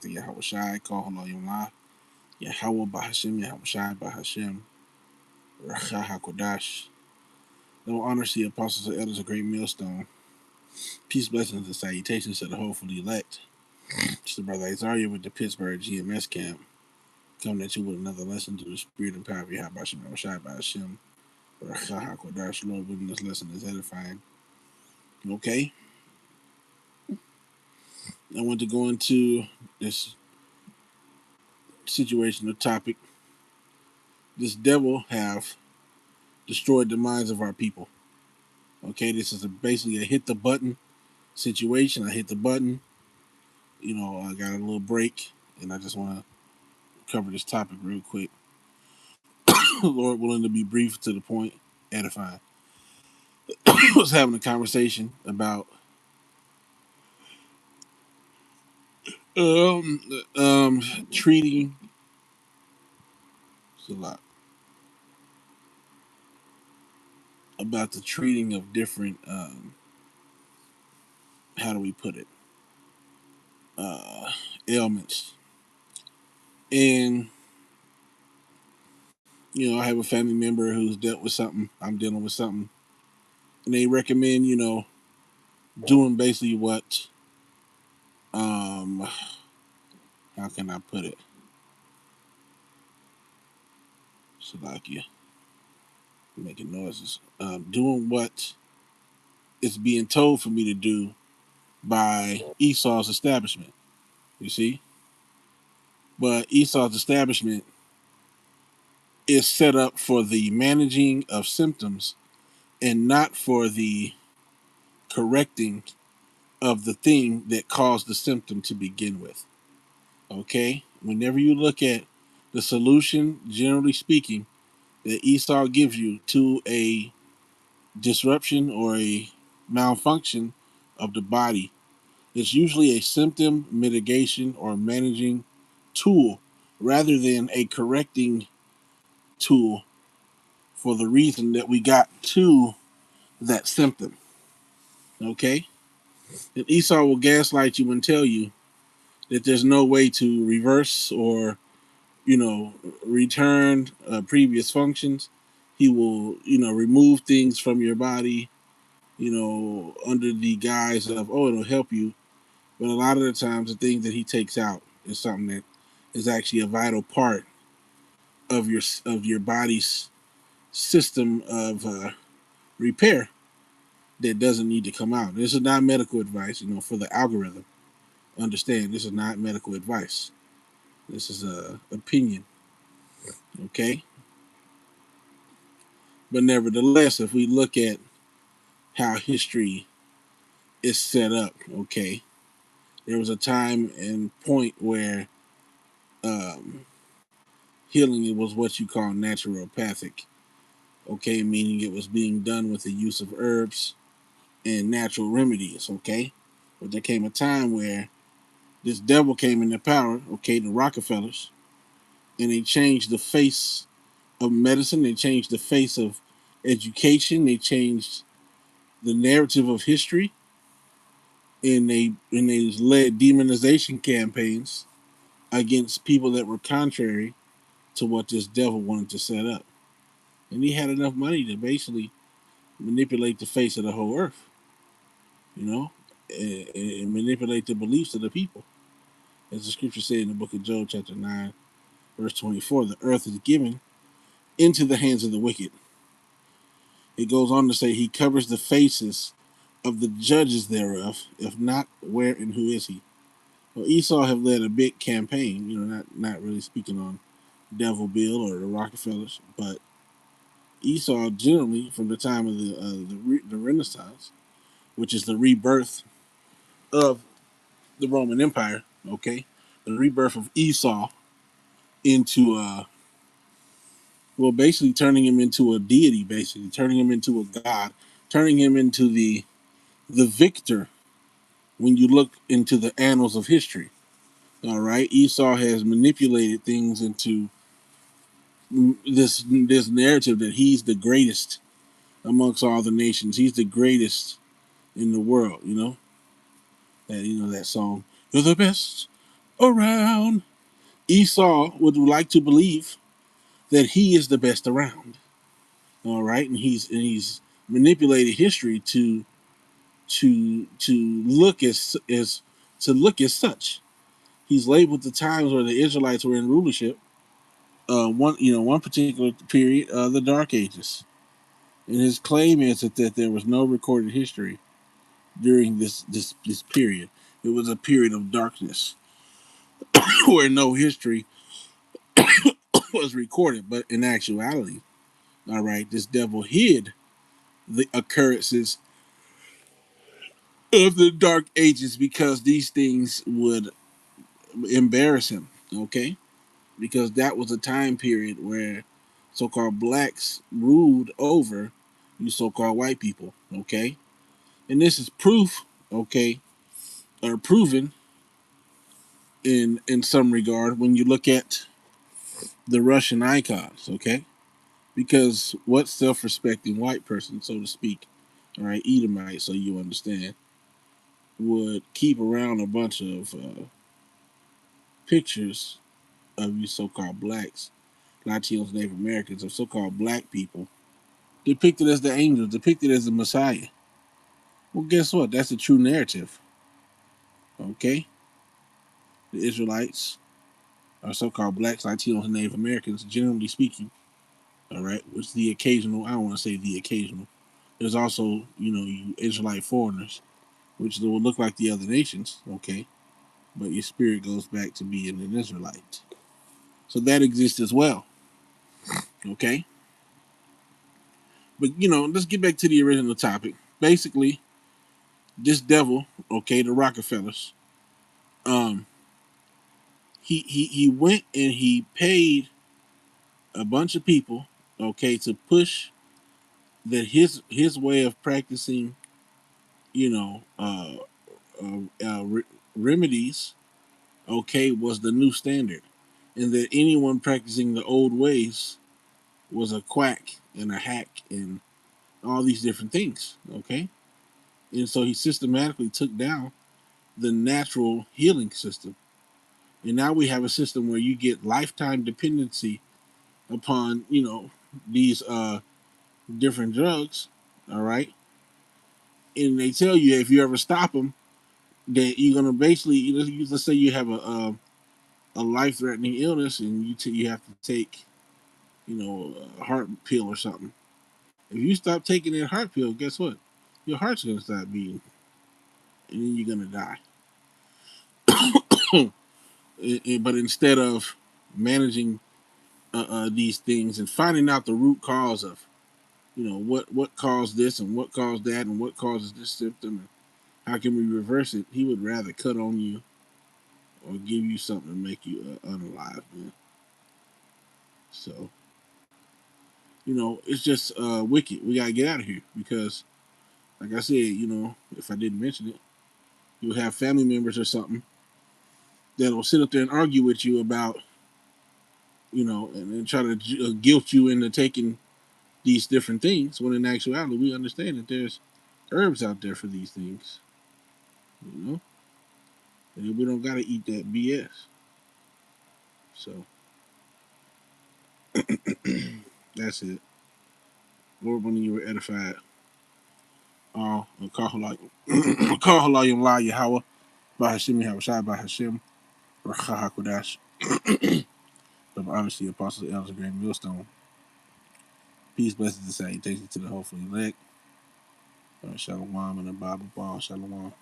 the Yahweh Shai, Koholo Yomla, Yahweh Bahashim, Yahweh Shai Bahashim, Racha HaKodash. No honor to the apostles and elders of Great Millstone. Peace, blessings, and salutations to the hopefully elect. It's the brother Izaryah with the Pittsburgh GMS camp. Coming at you with another lesson through the spirit and power of Yahweh Shai Bahashim, Racha HaKodash. Lord, within this lesson is edifying. Okay? I want to go into this situational topic. This devil have destroyed the minds of our people. Okay, this is basically a hit the button situation. I hit the button, I got a little break, and I just want to cover this topic real quick. Lord willing to be brief to the point, edifying. I was having a conversation about um, treating. It's a lot about the treating of different. How do we put it? Uh, Ailments, and I have a family member who's dealt with something. I'm dealing with something, and they recommend, doing basically what, how can I put it? Salakia, making noises. Doing what is being told for me to do by Esau's establishment. You see, but Esau's establishment is set up for the managing of symptoms and not for the correcting of the thing that caused the symptom to begin with. Okay? Whenever you look at the solution, generally speaking, that Esau gives you to a disruption or a malfunction of the body, it's usually a symptom mitigation or managing tool rather than a correcting tool for the reason that we got to that symptom. Okay? And Esau will gaslight you and tell you that there's no way to reverse or return previous functions. He will, remove things from your body, under the guise of, oh, it'll help you. But a lot of the times, the things that he takes out is something that is actually a vital part of your body's system of repair that doesn't need to come out. This is not medical advice, for the algorithm. Understand, this is not medical advice. This is a opinion, okay? But nevertheless, if we look at how history is set up, okay, there was a time and point where um, healing was what you call naturopathic, okay, meaning it was being done with the use of herbs and natural remedies, okay. But there came a time where this devil came into power, okay, the Rockefellers, and they changed the face of medicine. They changed the face of education. They changed the narrative of history, and they led demonization campaigns against people that were contrary to what this devil wanted to set up. And he had enough money to basically manipulate the face of the whole earth, you know, and manipulate the beliefs of the people. As the scripture said in the book of Job, chapter 9, verse 24, the earth is given into the hands of the wicked. It goes on to say, he covers the faces of the judges thereof. If not, where and who is he? Well, Esau have led a big campaign, not really speaking on Devil Bill or the Rockefellers, but Esau generally, from the time of the Renaissance, which is the rebirth of the Roman Empire, okay, the rebirth of Esau into basically turning him into a deity, basically turning him into a god, turning him into the victor. When you look into the annals of history, all right, Esau has manipulated things into this narrative that he's the greatest amongst all the nations. He's the greatest in the world. That song. You're the best. around. Esau would like to believe that he is the best around. All right, and he's manipulated history to look as to look as such. He's labeled the times where the Israelites were in rulership. One particular period, the Dark Ages, and his claim is that there was no recorded history during this period. It was a period of darkness where no history was recorded. But in actuality, all right, this devil hid the occurrences of the Dark Ages because these things would embarrass him. Okay, because that was a time period where so-called blacks ruled over you so-called white people. Okay, and this is proof. Okay, or proven in some regard when you look at the Russian icons. Okay, because what self-respecting white person, so to speak, all right, Edomite, so you understand, would keep around a bunch of pictures of you so-called blacks, Latinos, Native Americans, of so-called black people, depicted as the angels, depicted as the Messiah. Well, guess what? That's the true narrative. Okay? The Israelites are so-called blacks, Latinos, and Native Americans, generally speaking. All right? Which the occasional, I don't want to say the occasional. There's also, you Israelite foreigners, which will look like the other nations. Okay? But your spirit goes back to being an Israelite. So that exists as well. Okay? But, let's get back to the original topic. Basically, this devil, okay, the Rockefellers, um, he went and he paid a bunch of people, okay, to push that his way of practicing, you know, uh, remedies, okay, was the new standard, and that anyone practicing the old ways was a quack and a hack and all these different things, okay, and so he systematically took down the natural healing system, and now we have a system where you get lifetime dependency upon these different drugs, all right, and they tell you if you ever stop them that you're gonna basically let's say you have a life threatening illness and you have to take a heart pill or something. If you stop taking that heart pill, guess what? Your heart's gonna stop beating, and then you're gonna die. But instead of managing these things and finding out the root cause of what caused this and what caused that and what causes this symptom and how can we reverse it, he would rather cut on you or give you something to make you unalive, man. So it's just wicked. We gotta get out of here because, like I said, if I didn't mention it, you'll have family members or something that'll sit up there and argue with you about and try to guilt you into taking these different things. When in actuality, we understand that there's herbs out there for these things. And we don't gotta eat that BS. So that's it. Lord, when you were edified. Kahalayim La Yahweh, Bahashim Yahweh Shai Bahashim, Racha HaKodash, from obviously Apostles, Elders, Grand Millstone. Peace, blessings, and salutations to the hopeful elect. Shalom and the Bible Ball. Shalom.